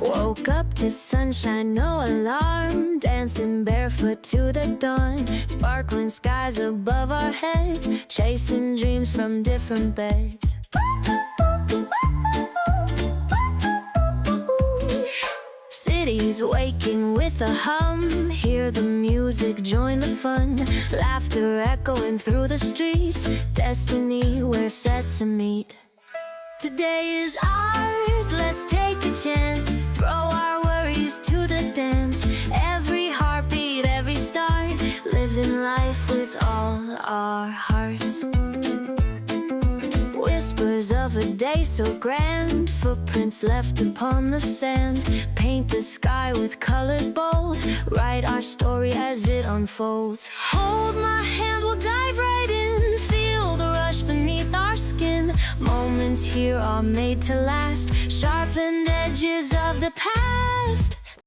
Woke up to sunshine, no alarm, dancing barefoot to the dawn. Sparkling skies above our heads, chasing dreams from different beds. Cities waking with a hum, hear the music, join the fun. Laughter echoing through the streets, destiny we're set to meet. Today is ours, let's take a chance, throw our worries to the dance. Every heartbeat, every start, living life with all our hearts. Whispers of a day so grand, footprints left upon the sand. Paint the sky with colors bold, write our story as it unfolds. Hold my hand, we'll dive right in, feel the rush beneath our skin. Moments here are made to last, sharpened edges of the past.